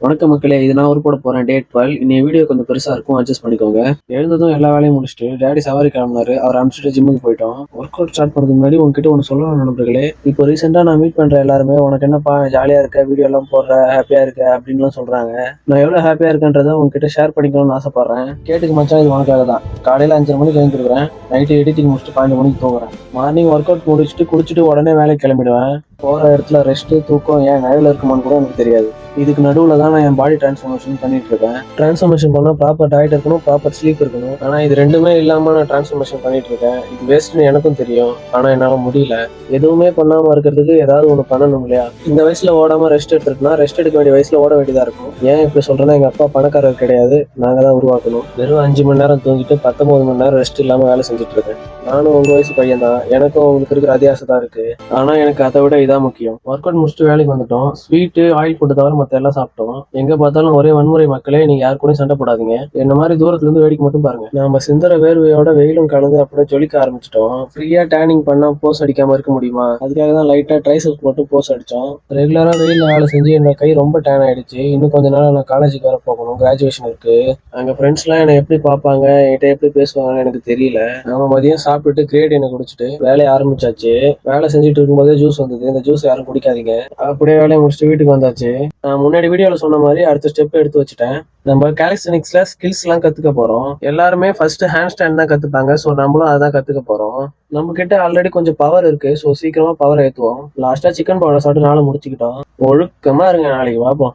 வணக்கம் மக்களே, இது நான் ஒரு போட போறேன். டேட் 12. இன்னைய வீடியோ கொஞ்சம் பெருசா இருக்கும், அட்ஜஸ்ட் பண்ணிக்கோங்க. எழுந்ததும் எல்லா வேலையும் முடிச்சுட்டு டேடி சவாரி கிளம்பினாரு. அவர் அனுப்பிச்சிட்டு ஜிம்முக்கு போயிட்டோம். ஒர்க் அவுட் ஸ்டார்ட் பண்ணுறதுக்கு முன்னாடி உங்ககிட்ட ஒன்று சொல்லணும் நண்பர்களே. இப்போ ரீசெண்டா நான் மீட் பண்ற எல்லாருமே உனக்கு என்னப்பா ஜாலியா இருக்க, வீடியோ எல்லாம் போடுற, ஹாப்பியா இருக்க அப்படின்லாம் சொல்றாங்க. நான் எவ்வளவு ஹாப்பியா இருக்கேன்றதை உங்ககிட்ட ஷேர் பண்ணிக்கணும்னு ஆசைப்படுறேன். கேட்டுக்கு மச்சான், இது உனக்காக தான். காலையில 5:30 மணிக்கு எழுந்திருக்கிறேன். நைட்டு எடிட்டிங் முடிச்சுட்டு 12 மணிக்கு தூங்குறேன். மார்னிங் ஒர்க் அவுட் முடிச்சுட்டு குளிச்சுட்டு உடனே வேலைக்கு கிளம்பிடுவேன். போற இடத்துல ரெஸ்ட் தூக்கம் ஏன் நிழல இருக்குமான்னு கூட எனக்கு தெரியாது. இதுக்கு நடுவில் தான் நான் என் பாடி டிரான்ஸ்ஃபர்மேஷன் பண்ணிட்டு இருக்கேன். டிரான்ஸ்ஃபர்மேஷன் பண்ணால் ப்ராப்பர் டயட் இருக்கணும், ப்ராப்பர் ஸ்லீப் இருக்கணும். ஆனால் இது ரெண்டுமே இல்லாமல் நான் டிரான்ஸ்ஃபர்மேஷன் பண்ணிட்டு இருக்கேன். இது வேஸ்ட்னு எனக்கும் தெரியும், ஆனால் என்னால் முடியல. எதுவுமே பண்ணாமல் இருக்கிறதுக்கு ஏதாவது ஒன்று பண்ணணும் இல்லையா? இந்த வயசுல ஓடாமல் ரெஸ்ட் எடுத்துட்டுனா ரெஸ்ட் எடுக்க வேண்டிய வயசுல ஓட வேண்டியதாக இருக்கும். ஏன் இப்படி சொல்றேன்னா, எங்கள் அப்பா பணக்காரர் கிடையாது, நாங்கள் தான் உருவாக்கணும். வெறும் 5 மணி நேரம் தூங்கிட்டு 19 மணி நேரம் ரெஸ்ட் இல்லாமல் வேலை செஞ்சுட்டு இருக்கேன். நானும் உங்க வயசு பையன் தான், எனக்கும் உங்களுக்கு இருக்கிற அதே ஆசை தான் இருக்கு. ஆனா எனக்கு அதை விட இதான் முக்கியம். ஒர்க் அவுட் முடிச்சுட்டு வேலைக்கு வந்துட்டோம். ஸ்வீட்டு ஆயில் ஃபுட்டு தவிர மற்ற எல்லாம் சாப்பிட்டோம். எங்க பார்த்தாலும் ஒரே வன்முறை. மக்களே, நீங்க யாரு கூட சண்டை போடாதீங்க. என்ன மாதிரி தூரத்துல இருந்து வேடிக்கை மட்டும் பாருங்க. நம்ம சிந்தர வேர்வையோட வெயிலும் கலந்து அப்படியே ஜொலிக்க ஆரம்பிச்சிட்டோம். ஃப்ரீயா டேனிங் பண்ணா போஸ் அடிக்காம இருக்க முடியுமா? அதுக்காக தான் லைட்டா ட்ரைசெப்ஸ் மட்டும் போஸ் அடிச்சோம். ரெகுலரா வெயில வேலை செஞ்சு என்ன கை ரொம்ப டேன் ஆயிடுச்சு. இன்னும் கொஞ்ச நாள் நான் காலேஜுக்கு வர போகணும், கிராஜுவேஷன் இருக்கு. அங்க ஃப்ரெண்ட்ஸ் எல்லாம் என்னை எப்படி பார்ப்பாங்க, என்கிட்ட எப்படி பேசுவாங்கன்னு எனக்கு தெரியல. நம்ம மதியம் சாப்பிட்டுட்டு கிரேட் என்ன குடிச்சிட்டு வேலையை ஆரம்பிச்சாச்சு. வேலை செஞ்சுட்டு இருக்கும்போதே ஜூஸ் வந்தது. இந்த ஜூஸ் யாரும் குடிக்காதீங்க. அப்படியே வேலையை முடிச்சுட்டு வீட்டுக்கு வந்தாச்சு. நான் முன்னாடி வீடியோல சொன்ன மாதிரி அடுத்த ஸ்டெப் எடுத்து வச்சுட்டேன். நம்ம காலிஸ்டெனிக்ஸ்ல ஸ்கில்ஸ் எல்லாம் கத்துக்க போறோம். எல்லாருமே ஃபர்ஸ்ட் ஹேண்ட் ஸ்டாண்ட் தான் கத்துப்பாங்க. ஸோ நம்மளும் அதான் கத்துக்க போறோம். நம்ம கிட்ட ஆல்ரெடி கொஞ்சம் பவர் இருக்கு. ஸோ சீக்கிரமா பவர் ஏத்துவோம். லாஸ்டா சிக்கன் பவுடர் சாப்பிட்டு நாளை முடிச்சுக்கிட்டோம். ஒழுக்கமா இருங்க, நாளைக்கு பார்ப்போம்.